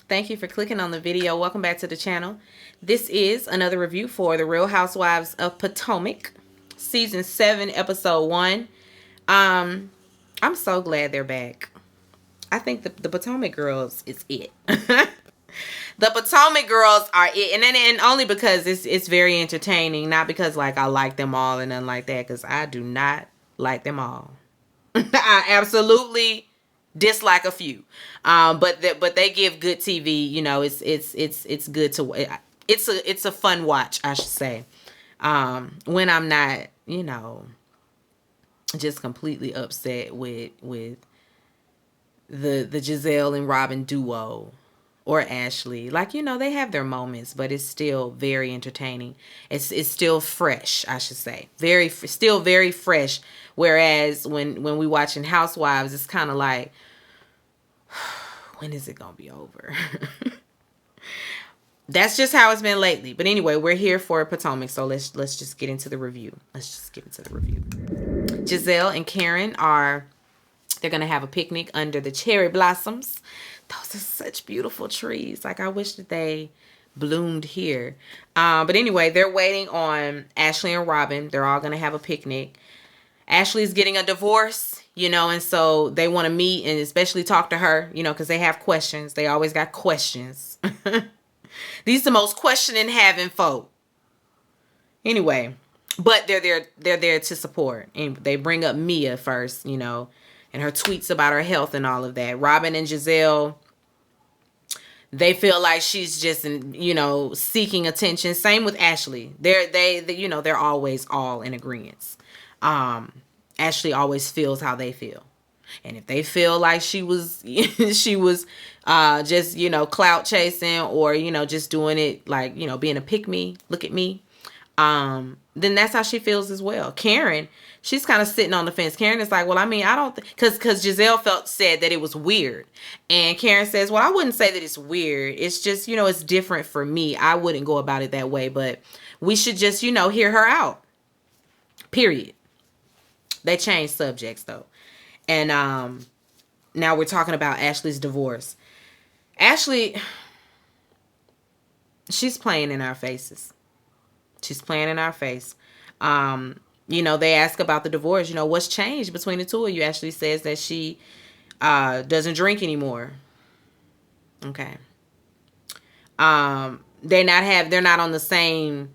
Thank you for clicking on the video. Welcome back to the channel. This is another review for The Real Housewives of Potomac, Season 7, Episode 1. I'm so glad they're back. I think the Potomac girls is it. The Potomac girls are it. And only because it's very entertaining. Not because like I like them all and nothing like that. Because I do not like them all. I absolutely dislike a few, but they give good TV. You know, it's good to it's a fun watch, I should say. When I'm not, just completely upset with the Giselle and Robin duo or Ashley. Like, they have their moments, but it's still very entertaining. It's still fresh, I should say. Still very fresh. Whereas when we watching Housewives, it's kind of like, when is it gonna be over? That's just how it's been lately. But anyway, we're here for Potomac, so let's just get into the review. Giselle and Karen they're gonna have a picnic under the cherry blossoms. Those are such beautiful trees. Like, I wish that they bloomed here. But anyway, they're waiting on Ashley and Robin. They're all gonna have a picnic. Ashley's getting a divorce, and so they want to meet and especially talk to her, because they have questions. They always got questions. These the most questioning having folk. Anyway, but they're there to support. And they bring up Mia first, and her tweets about her health and all of that. Robin and Giselle, they feel like she's just, seeking attention. Same with Ashley. They're always all in agreement. Ashley always feels how they feel. And if they feel like she was just, clout chasing or, just doing it like, being a pick me, look at me, then that's how she feels as well. Karen, she's kind of sitting on the fence. Karen is like, well, I mean, I don't because Giselle said that it was weird. And Karen says, well, I wouldn't say that it's weird. It's just, it's different for me. I wouldn't go about it that way, but we should just, hear her out. Period. They changed subjects though. And now we're talking about Ashley's divorce. Ashley, she's playing in our faces. She's playing in our face. They ask about the divorce. What's changed between the two of you? Ashley says that she doesn't drink anymore. Okay. They're not on the same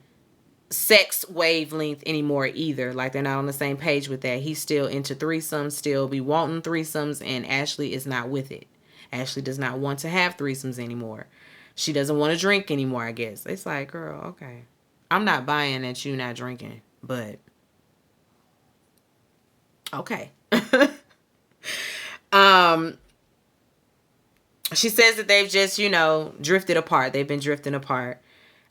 sex wavelength anymore either. Like, they're not on the same page with that. He's still into threesomes, still be wanting threesomes, and Ashley is not with it. Ashley does not want to have threesomes anymore. She doesn't want to drink anymore, I guess. It's like, girl, okay. I'm not buying that you not drinking, but okay. She says that they've just, drifted apart. They've been drifting apart.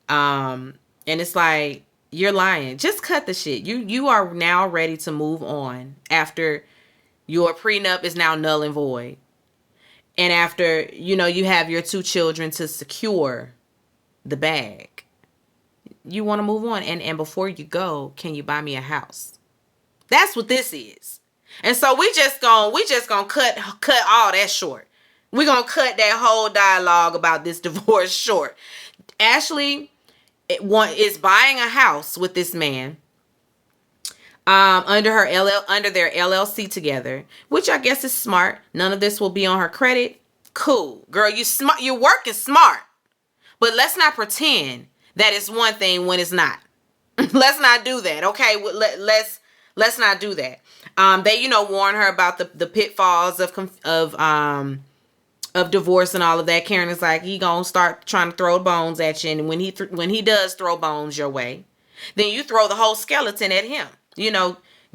And it's like, you're lying. Just cut the shit. You are now ready to move on after your prenup is now null and void. And after, you have your 2 children to secure the bag. You want to move on. And before you go, can you buy me a house? That's what this is. And so we just gonna cut all that short. We're gonna cut that whole dialogue about this divorce short. Ashley is buying a house with this man under their LLC together, which I guess is smart. None of this will be on her credit. Cool. Girl, you're working smart. But let's not pretend that it's one thing when it's not. Let's not do that, okay? Let's not do that. They warn her about the pitfalls of divorce and all of that. Karen is like, he gonna start trying to throw bones at you, and when he does throw bones your way, then you throw the whole skeleton at him.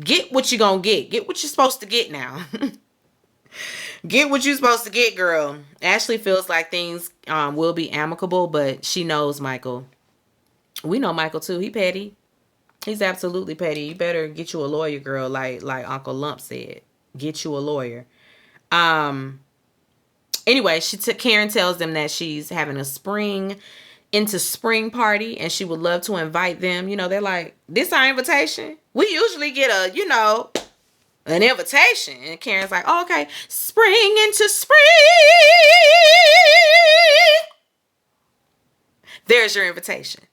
Get what you gonna get. Get what you're supposed to get now. Get what you're supposed to get, girl. Ashley feels like things will be amicable, but she knows Michael. We know Michael too. He petty. He's absolutely petty. You better get you a lawyer, girl. Like Uncle Lump said, get you a lawyer. Anyway, Karen tells them that she's having a spring party and she would love to invite them. They're like, this our invitation? We usually get an invitation. And Karen's like, oh, okay, spring into spring. there's your invitation.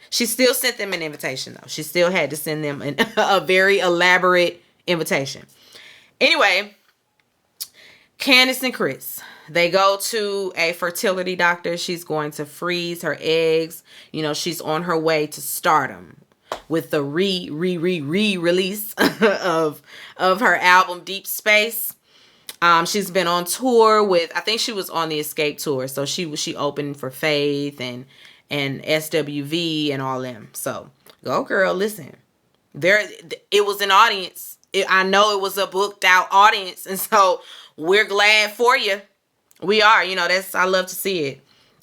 She still sent them an invitation, though. She still had to send them a very elaborate invitation. Anyway, Candace and Chris, they go to a fertility doctor. She's going to freeze her eggs. You know, she's on her way to stardom with the release of her album Deep Space. She's been on tour with, I think she was on the Escape tour. So she opened for Faith and SWV and all them. So go girl, listen. It was an audience. I know it was a booked out audience, and so we're glad for you. We are, you know, I love to see it.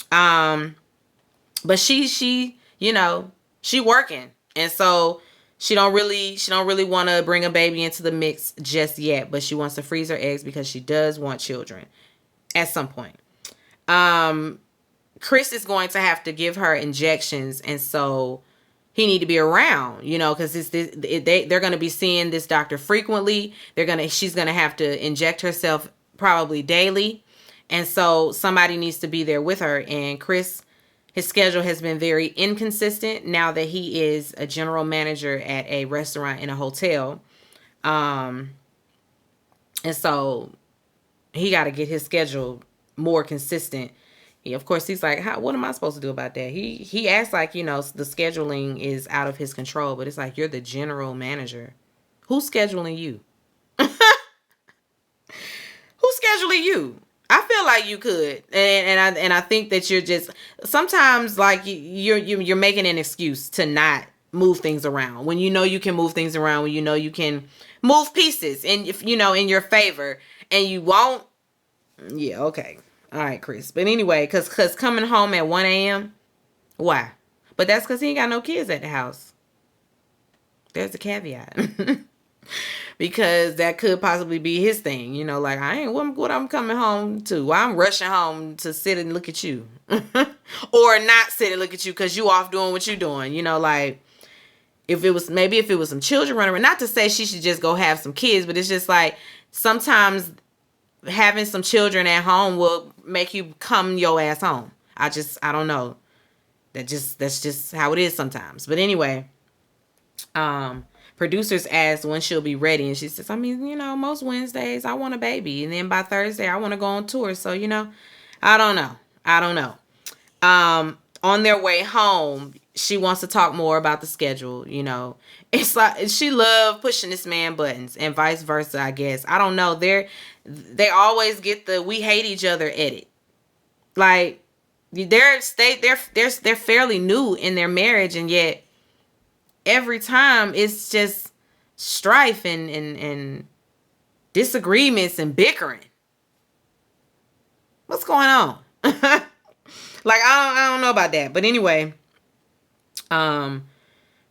But she, you know, she working, and so she don't really want to bring a baby into the mix just yet, but she wants to freeze her eggs because she does want children at some point. Chris is going to have to give her injections, and so he need to be around, you know, because they're going to be seeing this doctor frequently. She's going to have to inject herself probably daily, and so somebody needs to be there with her. And Chris, his schedule has been very inconsistent now that he is a general manager at a restaurant in a hotel, and so he got to get his schedule more consistent. Of course, he's like, what am I supposed to do about that? He acts like, you know, the scheduling is out of his control, but it's like, you're the general manager. Who's scheduling you? Who's scheduling you? I feel like you could, and I think that you're just sometimes like you're making an excuse to not move things around when you know you can move things around, when you know you can move pieces and if you know in your favor, and you won't. Yeah, okay. All right, Chris. But anyway, because coming home at 1 a.m., why? But that's because he ain't got no kids at the house. There's a caveat. Because that could possibly be his thing. You know, like, I ain't what I'm coming home to. Why I'm rushing home to sit and look at you. Or not sit and look at you because you off doing what you doing. You know, like, if it was some children running around. Not to say she should just go have some kids, but it's just like, sometimes having some children at home will make you come your ass home. I don't know. That's just how it is sometimes. But anyway, producers asked when she'll be ready, and she says, I mean, you know, most Wednesdays I want a baby, and then by Thursday I want to go on tour. So, you know, I don't know. On their way home, she wants to talk more about the schedule. You know, it's like she loved pushing this man buttons, and vice versa, I guess. I don't know. They always get the "we hate each other" edit. Like they're fairly new in their marriage, and yet every time it's just strife and disagreements and bickering. What's going on? Like, I don't know about that. But anyway, Robin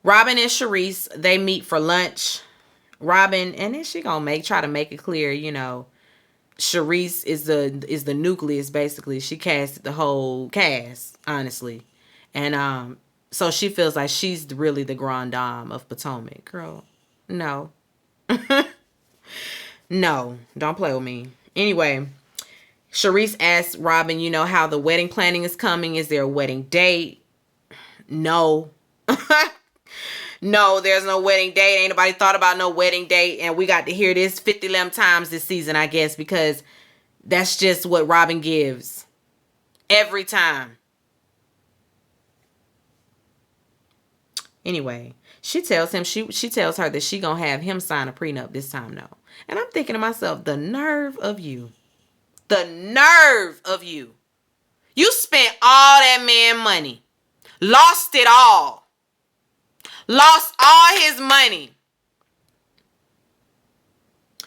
and Sharice, they meet for lunch. Robin, and then she gonna try to make it clear, you know, Sharice is the nucleus, basically. She casted the whole cast, honestly. And so she feels like she's really the grande dame of Potomac. Girl, no. No, don't play with me. Anyway, Sharice asks Robin, you know, how the wedding planning is coming. Is there a wedding date? No. No, there's no wedding date. Ain't nobody thought about no wedding date. And we got to hear this 50 times this season, I guess, because that's just what Robin gives. Every time. Anyway, she tells him, she tells her that she gonna have him sign a prenup this time now. And I'm thinking to myself, the nerve of you. The nerve of you. You spent all that man money. Lost it all. Lost all his money.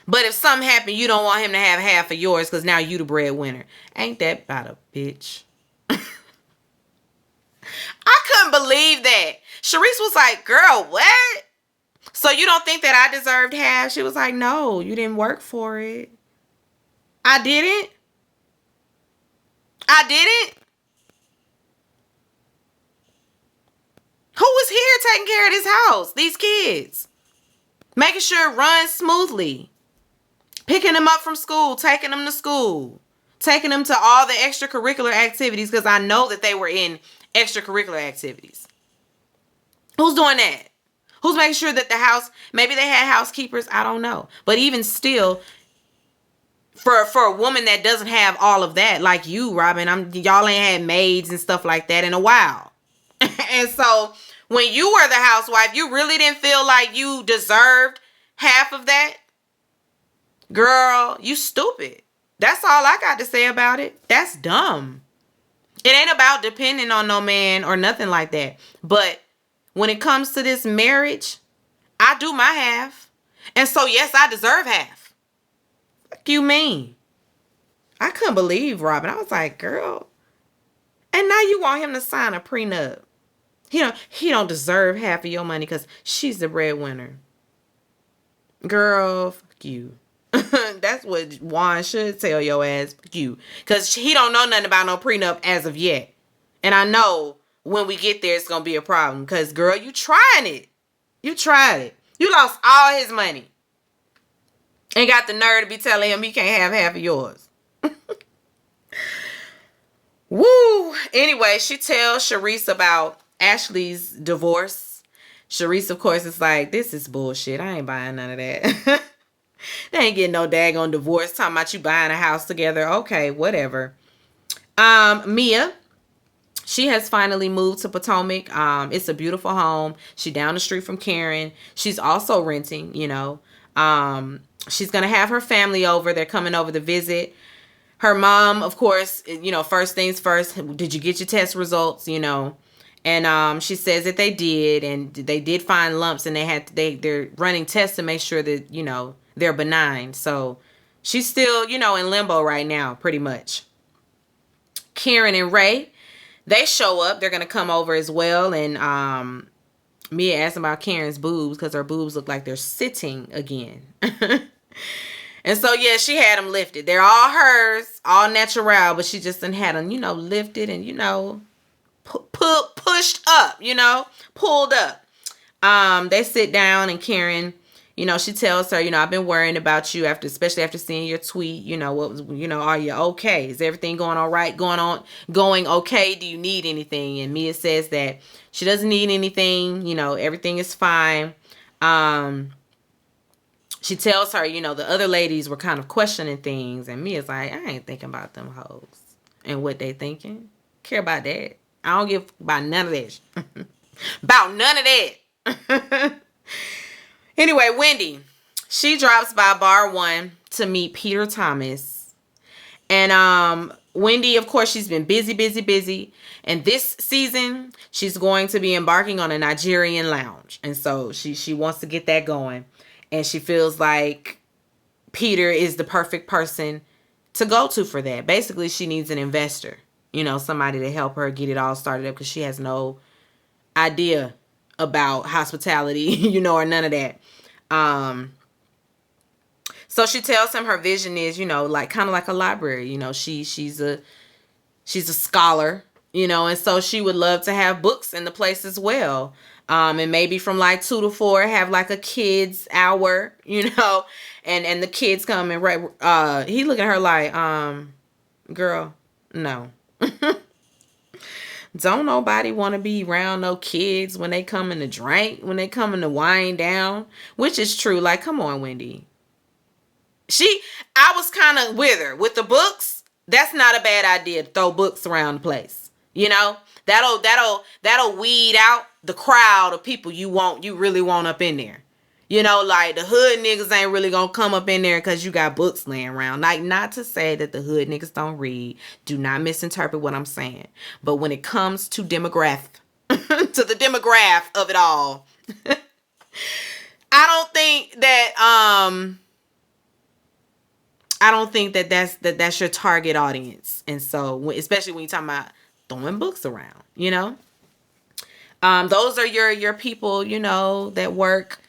But if something happened, you don't want him to have half of yours because now you the breadwinner. Ain't that about a bitch? I couldn't believe that. Sharice was like, girl, what? So you don't think that I deserved half? She was like, no, you didn't work for it. I didn't. Who was here taking care of this house? These kids. Making sure it runs smoothly. Picking them up from school. Taking them to school. taking them to all the extracurricular activities because I know that they were in extracurricular activities. Who's doing that? Who's making sure that the house, maybe they had housekeepers, I don't know. But even still, for a woman that doesn't have all of that, like you, Robin, y'all ain't had maids and stuff like that in a while. And so when you were the housewife, you really didn't feel like you deserved half of that? Girl, you stupid. That's all I got to say about it. That's dumb. It ain't about depending on no man or nothing like that. But when it comes to this marriage, I do my half. And so, yes, I deserve half. What you mean? I couldn't believe Robin. I was like, girl. And now you want him to sign a prenup. He don't deserve half of your money because she's the breadwinner. Girl, fuck you. That's what Juan should tell your ass. Fuck you. Because he don't know nothing about no prenup as of yet. And I know when we get there, it's going to be a problem. Because, girl, you trying it. You tried it. You lost all his money. And got the nerve to be telling him he can't have half of yours. Woo. Anyway, she tells Sharice about Ashley's divorce. Sharice, of course, is like, this is bullshit. I ain't buying none of that. They ain't getting no daggone divorce. Talking about you buying a house together. Okay, whatever. Mia, she has finally moved to Potomac. It's a beautiful home. She down the street from Karen. She's also renting, She's going to have her family over. They're coming over to visit. Her mom, of course, first things first. Did you get your test results, And she says that they did, and they did find lumps, and they're running tests to make sure that, they're benign. So she's still, in limbo right now, pretty much. Karen and Ray, they show up. They're going to come over as well. And Mia asked about Karen's boobs because her boobs look like they're sitting again. And so, yeah, she had them lifted. They're all hers, all natural, but she just done had them, lifted and, pushed up, pulled up. They sit down and Karen, she tells her, I've been worrying about you especially after seeing your tweet, what was, are you okay? Is everything going all right? Going okay? Do you need anything? And Mia says that she doesn't need anything, everything is fine. She tells her, the other ladies were kind of questioning things, and Mia's like, I ain't thinking about them hoes and what they thinking. Care about that. I don't give about none of that. About none of that. Anyway, Wendy, she drops by Bar 1 to meet Peter Thomas. And Wendy, of course, she's been busy. And this season, she's going to be embarking on a Nigerian lounge. And so she wants to get that going. And she feels like Peter is the perfect person to go to for that. Basically, she needs an investor. Somebody to help her get it all started up because she has no idea about hospitality, or none of that. So she tells him her vision is, like kind of like a library. She's a scholar, and so she would love to have books in the place as well. And maybe from like 2 to 4 have like a kids hour, and the kids come and he looking at her like, girl, no. Don't nobody want to be around no kids when they come in to drink, when they come in to wind down, which is true. Like, come on, Wendy. I was kind of with her with the books. That's not a bad idea to throw books around the place. That'll weed out the crowd of people you really want up in there. Like the hood niggas ain't really gonna come up in there because you got books laying around. Like, not to say that the hood niggas don't read. Do not misinterpret what I'm saying. But when it comes to demographic, to the demographic of it all, I don't think that that's your target audience. And so, especially when you're talking about throwing books around, those are your people, that work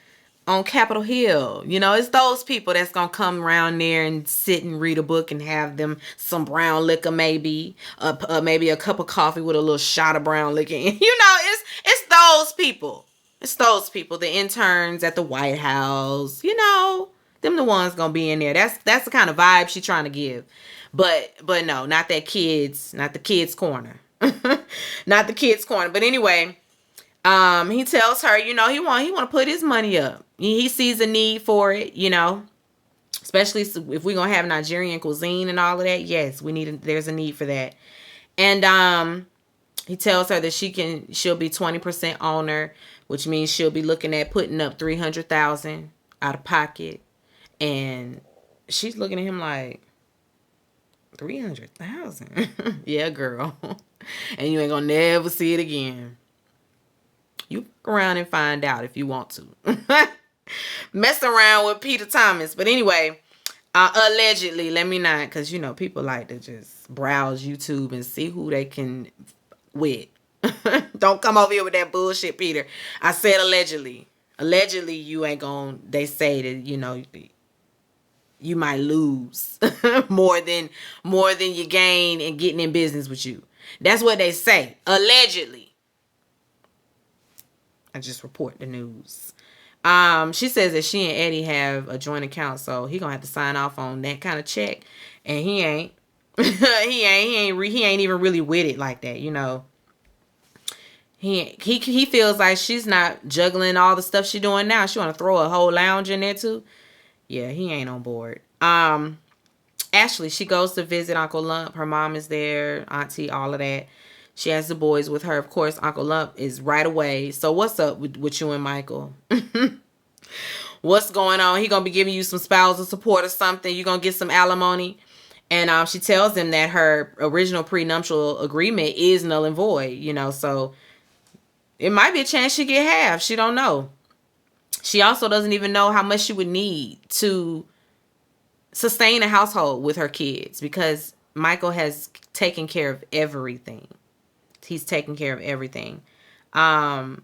on Capitol Hill. It's those people that's going to come around there and sit and read a book and have them some brown liquor, maybe a cup of coffee with a little shot of brown liquor. It's those people. It's those people, the interns at the White House, them the ones going to be in there. That's the kind of vibe she's trying to give. But no, not the kids corner. Not the kids corner. But anyway, he tells her, he want to put his money up. He sees a need for it, especially if we're gonna have Nigerian cuisine and all of that. Yes, there's a need for that. And he tells her that she'll be 20% owner, which means she'll be looking at putting up 300,000 out of pocket. And she's looking at him like, 300,000? Yeah, girl. And you ain't gonna never see it again. You look around and find out if you want to. Mess around with Peter Thomas. But anyway, allegedly, let me not, because people like to just browse YouTube and see who they can with. Don't come over here with that bullshit, Peter. I said allegedly. Allegedly, you ain't gonna, they say that, you might lose more than you gain in getting in business with you. That's what they say. Allegedly. I just report the news. She says that she and Eddie have a joint account, so he gonna have to sign off on that kind of check, and he ain't. he ain't even really with it like that, He feels like she's not juggling all the stuff she's doing now. She want to throw a whole lounge in there too. Yeah, he ain't on board. Ashley, she goes to visit Uncle Lump. Her mom is there, auntie, all of that. She has the boys with her. Of course, Uncle Lump is right away. So what's up with you and Michael? What's going on? He going to be giving you some spousal support or something. You going to get some alimony. And she tells him that her original prenuptial agreement is null and void, so it might be a chance she get half. She don't know. She also doesn't even know how much she would need to sustain a household with her kids, because Michael has taken care of everything. He's taking care of everything. But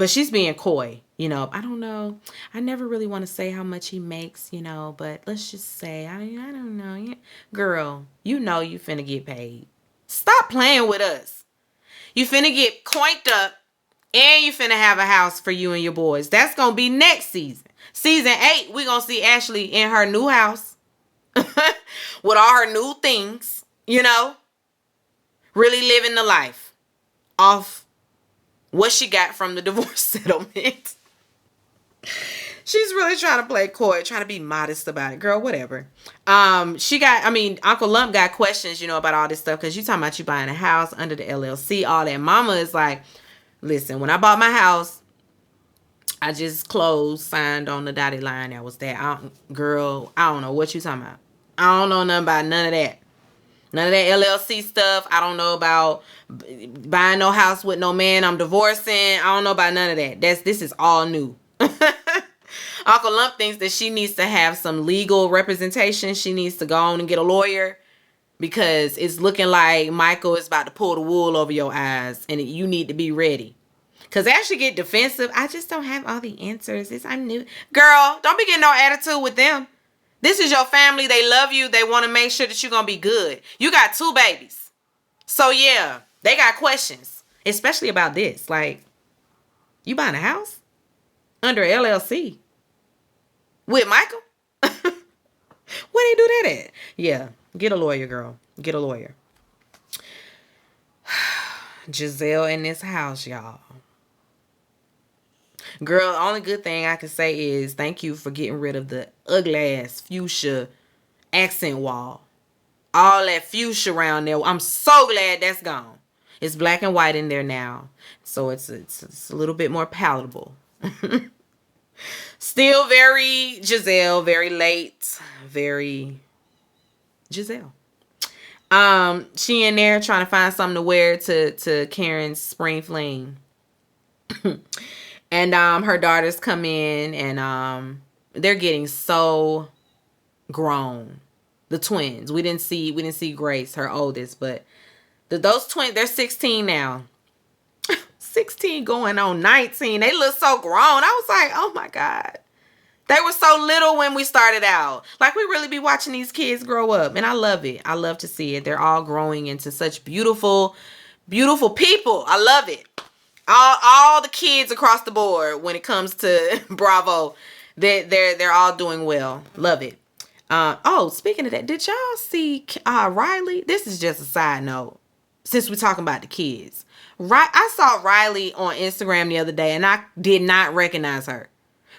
she's being coy, I don't know. I never really want to say how much he makes, but let's just say, I don't know. Girl, you finna get paid. Stop playing with us. You finna get coinked up, and you finna have a house for you and your boys. That's gonna be next season. Season 8, we gonna see Ashley in her new house with all her new things, really living the life off what she got from the divorce settlement. She's really trying to play coy, trying to be modest about it. Girl, whatever. Uncle Lump got questions, about all this stuff, because you talking about you buying a house under the LLC, all that. Mama is like, listen, when I bought my house, I just signed on the dotted line. That was that. Girl, I don't know what you talking about. I don't know nothing about none of that. None of that LLC stuff. I don't know about buying no house with no man I'm divorcing. I don't know about none of that. This is all new. Uncle Lump thinks that she needs to have some legal representation. She needs to go on and get a lawyer, because it's looking like Michael is about to pull the wool over your eyes, and you need to be ready. Because as she get defensive, I just don't have all the answers. I'm new. Girl, don't be getting no attitude with them. This is your family. They love you. They want to make sure that you're going to be good. You got 2 babies. So, yeah, they got questions, especially about this. Like, you buying a house under LLC with Michael? Where they do that at? Yeah, get a lawyer, girl. Get a lawyer. Giselle in this house, y'all. Girl, the only good thing I can say is thank you for getting rid of the ugly ass fuchsia accent wall. All that fuchsia around there. I'm so glad that's gone. It's black and white in there now. So it's a little bit more palatable. Still very Giselle, very late, very Giselle. She in there trying to find something to wear to Karen's spring fling. And her daughters come in, and they're getting so grown. The twins. We didn't see Grace, her oldest, but those twins, they're 16 now. 16 going on 19. They look so grown. I was like, oh my God. They were so little when we started out. Like, we really be watching these kids grow up. And I love it. I love to see it. They're all growing into such beautiful, beautiful people. I love it. All the kids across the board when it comes to Bravo, they're all doing well. Love it. Oh, speaking of that, did y'all see Riley? This is just a side note. Since we're talking about the kids, right? I saw Riley on Instagram the other day, and I did not recognize her.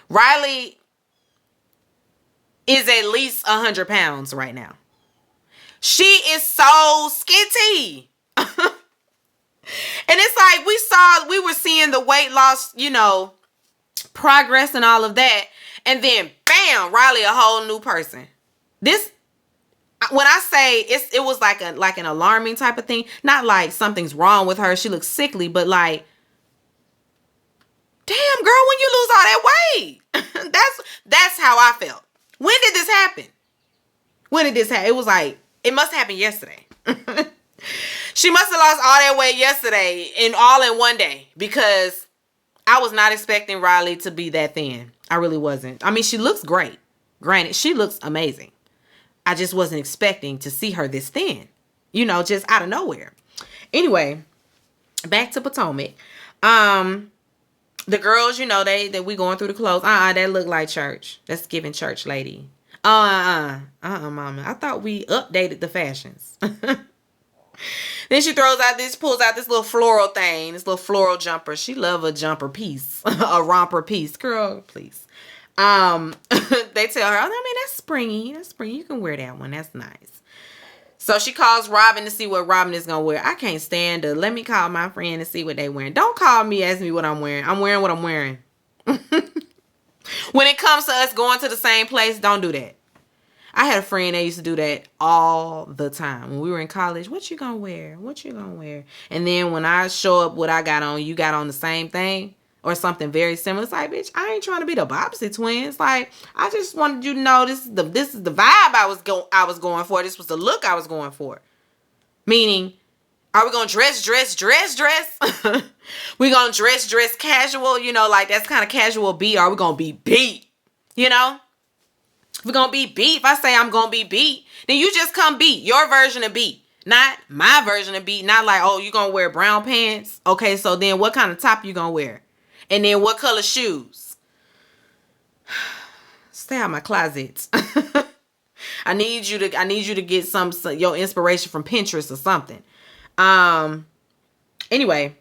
Riley is at least 100 pounds right now. She is so skinty. And it's like we were seeing the weight loss, progress and all of that. And then bam, Riley, a whole new person. This, when I say it was like an alarming type of thing. Not like something's wrong with her. She looks sickly, but like, damn girl, when you lose all that weight. that's how I felt. When did this happen? It was like, it must happen yesterday. She must have lost all that weight yesterday all in one day, because I was not expecting Riley to be that thin. I really wasn't. I mean, she looks great. Granted, she looks amazing. I just wasn't expecting to see her this thin, just out of nowhere. Anyway, back to Potomac. The girls, we going through the clothes. That look like church. That's giving church lady. Mama. I thought we updated the fashions. Then she pulls out this little floral thing, this little floral jumper. She love a jumper piece, a romper piece. Girl, please. They tell her, I mean, that's springy. You can wear that one. That's nice. So she calls Robin to see what Robin is going to wear. I can't stand her. Let me call my friend and see what they wearing. Don't call me, ask me what I'm wearing. I'm wearing what I'm wearing. When it comes to us going to the same place, don't do that. I had a friend that used to do that all the time. When we were in college, what you gonna wear? And then when I show up what I got on, you got on the same thing or something very similar. It's like, bitch, I ain't trying to be the opposite twins. Like, I just wanted you to know this is the vibe I was going for. This was the look I was going for. Meaning, are we gonna dress? We gonna dress casual? Like that's kind of casual beat. Are we gonna be beat? If we're going to be beat, if I say I'm going to be beat, then you just come beat. Your version of beat. Not my version of beat. Not like, oh, you going to wear brown pants? Okay, so then what kind of top you going to wear? And then what color shoes? Stay out of my closet. I need you to get your inspiration from Pinterest or something. Anyway,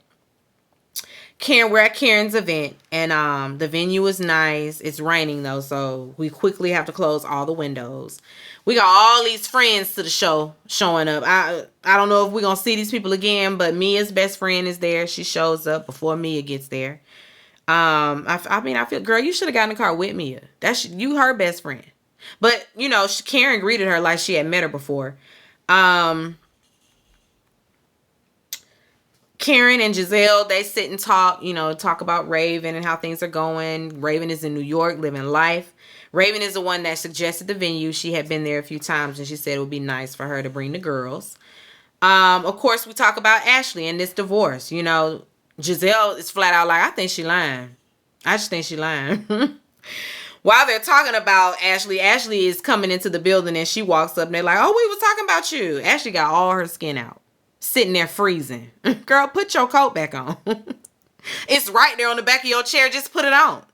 we're at Karen's event, and the venue is nice. It's raining though, so we quickly have to close all the windows. We got all these friends to the show showing up. I don't know if we're gonna see these people again, but Mia's best friend is there. She shows up before Mia gets there. I feel, girl, you should have gotten in the car with Mia. That's you, her best friend. But Karen greeted her like she had met her before. Karen and Giselle, they sit and talk, talk about Raven and how things are going. Raven is in New York living life. Raven is the one that suggested the venue. She had been there a few times and she said it would be nice for her to bring the girls. Of course, we talk about Ashley and this divorce. Giselle is flat out like, I think she lying. I just think she lying. While they're talking about Ashley is coming into the building and she walks up and they're like, oh, we were talking about you. Ashley got all her skin out. Sitting there freezing. Girl, put your coat back on. It's right there on the back of your chair. Just put it on.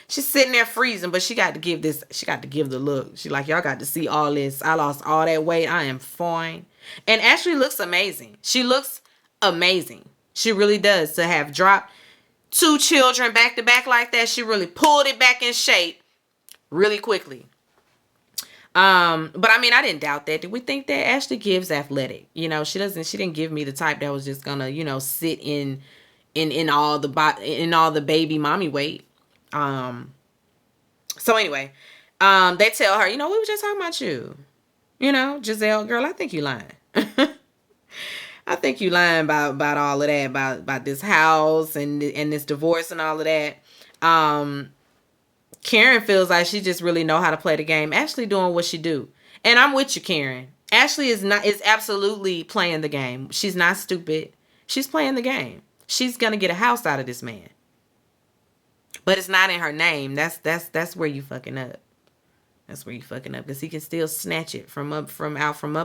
She's sitting there freezing, but she got to give the look. She like, y'all got to see all this. I lost all that weight. I am fine. And Ashley looks amazing. She looks amazing. She really does. To have dropped 2 children back to back like that, she really pulled it back in shape really quickly. But I mean, I didn't doubt that. Did we think that Ashley gives athletic? She didn't give me the type that was just gonna, sit in all the baby mommy weight. So anyway, they tell her, we were just talking about you. Giselle, girl, I think you lying. I think you lying about all of that, about this house and this divorce and all of that. Karen feels like she just really know how to play the game. Ashley doing what she do. And I'm with you, Karen. Ashley is absolutely playing the game. She's not stupid. She's playing the game. She's going to get a house out of this man. But it's not in her name. That's where you fucking up. That's where you fucking up, because he can still snatch it from up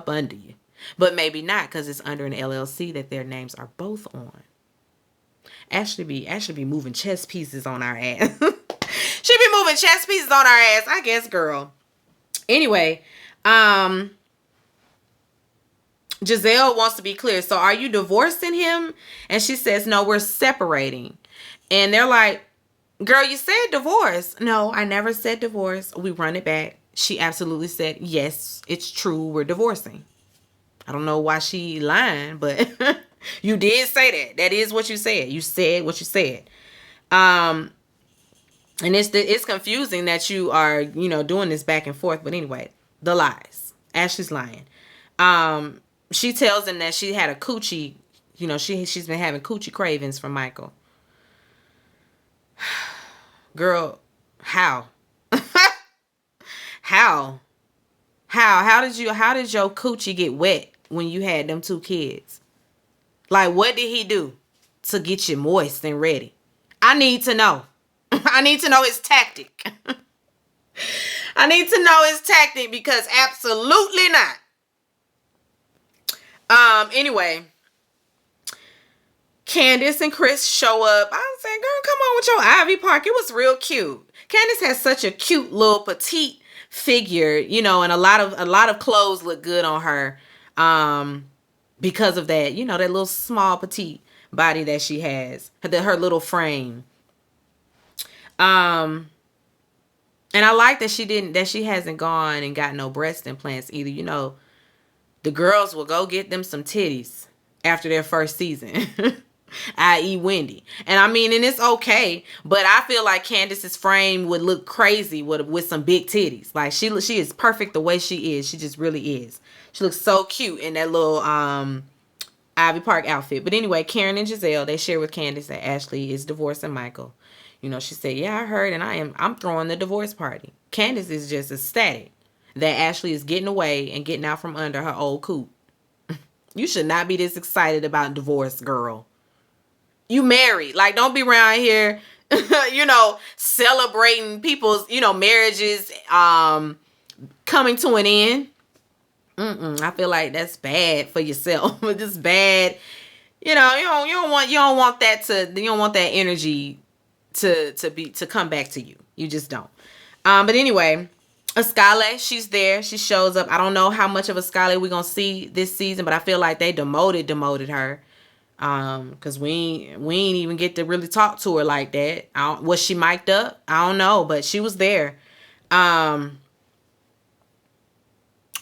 under you. But maybe not, because it's under an LLC that their names are both on. Ashley be moving chess pieces on our ass. She be moving chess pieces on our ass, I guess, girl. Anyway, Um, Giselle wants to be clear. So are you divorcing him? And she says, no, we're separating. And they're like, girl, you said divorce. No, I never said divorce. We run it back. She absolutely said, yes, it's true. We're divorcing. I don't know why she lying, but you did say that. That is what you said. You said what you said. Um, and it's confusing that you are, doing this back and forth. But anyway, the lies. Ashley's lying. She tells him that she had a coochie, she's been having coochie cravings from Michael. Girl, how? How? How did your coochie get wet when you had them two kids? Like, what did he do to get you moist and ready? I need to know. I need to know his tactic. I need to know his tactic because absolutely not. Anyway, Candace and Chris show up. I was saying, girl, come on with your Ivy Park. It was real cute. Candace has such a cute little petite figure, and a lot of clothes look good on her. Because of that, that little small petite body that she has, her little frame. And I like that she hasn't gone and got no breast implants either. The girls will go get them some titties after their first season, i.e. Wendy. And I mean, and it's okay, but I feel like Candace's frame would look crazy with some big titties. Like she is perfect the way she is. She just really is. She looks so cute in that little Ivy Park outfit. But anyway, Karen and Giselle, they share with Candace that Ashley is divorcing Michael. She said, yeah, I heard, and I'm throwing the divorce party. Candace is just ecstatic that Ashley is getting away and getting out from under her old coop. You should not be this excited about divorce, girl. You married. Like, don't be around here, celebrating people's, marriages coming to an end. I feel like that's bad for yourself. Just bad. You don't want that energy to come back to you. You just don't. But anyway, Ascale, she's there. She shows up. I don't know how much of Ascale we're gonna see this season, but I feel like they demoted her. Cause we ain't even get to really talk to her like that. Was she mic'd up? I don't know, but she was there.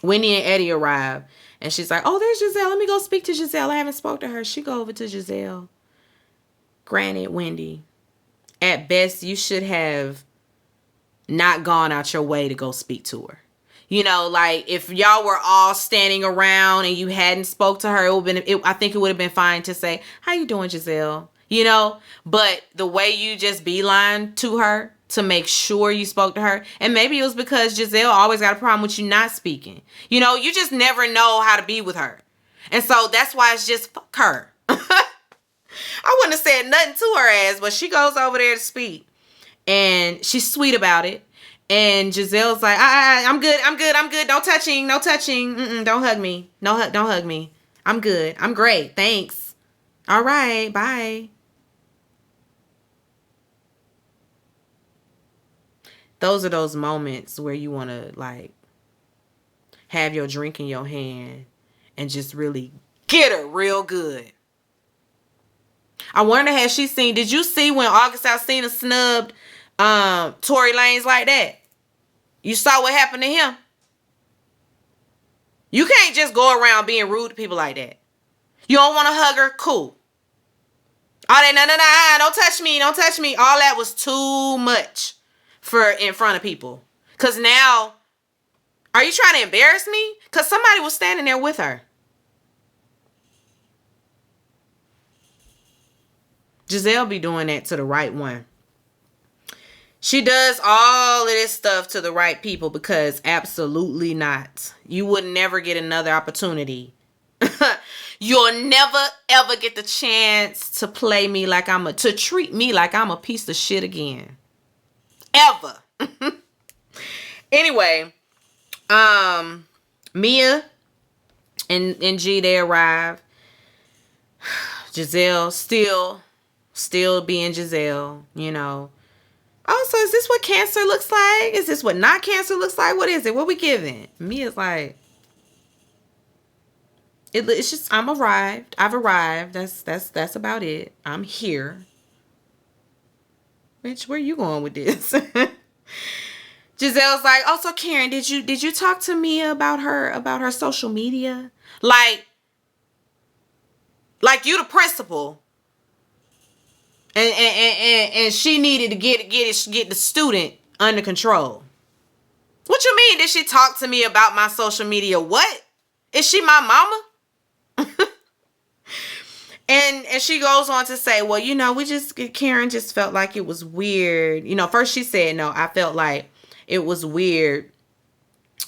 Wendy and Eddie arrive, and she's like, "Oh, there's Giselle. Let me go speak to Giselle. I haven't spoke to her." She go over to Giselle. Granted, Wendy, at best, you should have not gone out your way to go speak to her. Like if y'all were all standing around and you hadn't spoke to her, I think it would have been fine to say, "How you doing, Giselle?" But the way you just beeline to her to make sure you spoke to her, and maybe it was because Giselle always got a problem with you not speaking. You just never know how to be with her. And so that's why it's just fuck her. I wouldn't have said nothing to her ass, but she goes over there to speak. And she's sweet about it. And Giselle's like, I'm good. Don't touching. No touching. Don't hug me. Don't hug me. I'm good. I'm great. Thanks. All right. Bye. Those are those moments where you want to like have your drink in your hand and just really get her real good. I wonder, did you see when August Alsina snubbed Tory Lanez like that? You saw what happened to him? You can't just go around being rude to people like that. You don't want to hug her? Cool. All that, no, don't touch me. All that was too much for in front of people. Because now, are you trying to embarrass me? Because somebody was standing there with her. Giselle be doing that to the right one. She does all of this stuff to the right people because absolutely not. You would never get another opportunity. You'll never ever get the chance to play me like to treat me like I'm a piece of shit again. Ever. Anyway, Mia and G, they arrive. Giselle still being Giselle, Oh, so is this what cancer looks like? Is this what not cancer looks like? What is it? What we giving? Mia's like, it's just I'm arrived. I've arrived. That's about it. I'm here. Bitch, where you going with this? Giselle's like, oh, so Karen, did you talk to Mia about her social media? Like you the principal, and she needed to get the student under control. What you mean? Did she talk to me about my social media? What? Is she my mama? And she goes on to say, well, Karen just felt like it was weird. First she said, no, I felt like it was weird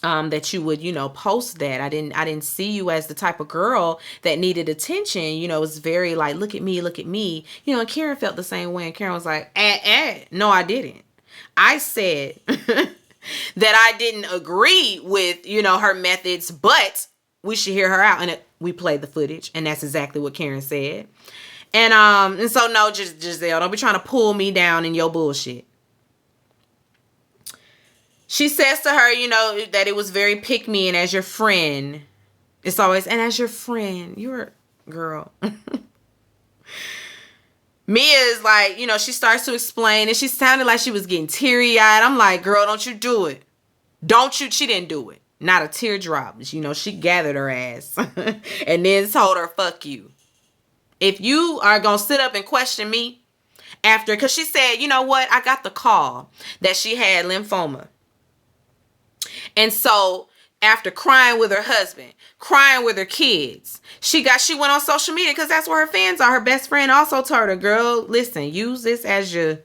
that you would, post that. I didn't see you as the type of girl that needed attention. It was very like, look at me, look at me. And Karen felt the same way. And Karen was like, no, I didn't. I said that I didn't agree with, her methods, but we should hear her out. And we played the footage, and that's exactly what Karen said. And so no, Giselle, don't be trying to pull me down in your bullshit. She says to her, that it was very pick me, and as your friend, it's always, and as your friend, you're a girl. Mia is like, she starts to explain, and she sounded like she was getting teary-eyed. I'm like, girl, don't you do it. Don't you? She didn't do it. Not a teardrop. She gathered her ass and then told her, fuck you. If you are going to sit up and question me after, because she said, you know what? I got the call that she had lymphoma. And so after crying with her husband, crying with her kids, she went on social media because that's where her fans are. Her best friend also told her, girl, listen, use this as your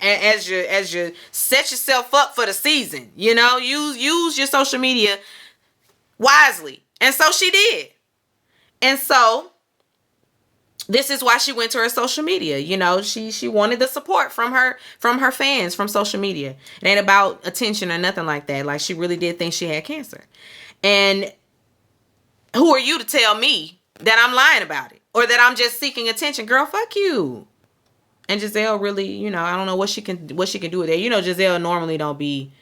as you set yourself up for the season, use your social media wisely. And so she did. And so this is why she went to her social media. She wanted the support from her fans from social media. It ain't about attention or nothing like that. Like, she really did think she had cancer. And who are you to tell me that I'm lying about it or that I'm just seeking attention? Girl, fuck you. And Giselle really, I don't know what she can do with that. Giselle normally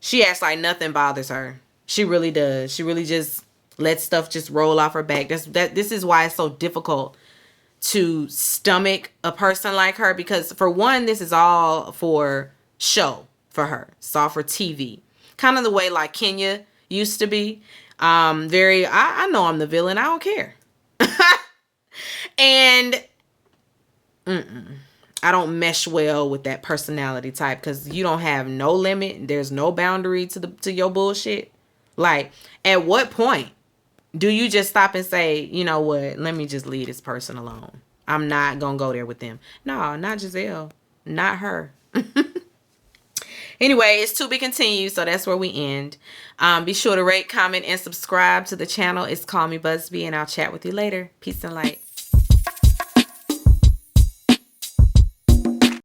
she acts like nothing bothers her. She really does. She really just lets stuff just roll off her back. This is why it's so difficult to stomach a person like her, because for one, this is all for show for her. It's all for TV. Kind of the way like Kenya used to be. I know I'm the villain. I don't care. And I don't mesh well with that personality type, because you don't have no limit. There's no boundary to your bullshit. Like, at what point do you just stop and say, you know what, let me just leave this person alone. I'm not going to go there with them. No, not Giselle. Not her. Anyway, it's to be continued, so that's where we end. Be sure to rate, comment, and subscribe to the channel. It's Call Me Busby, and I'll chat with you later. Peace and light.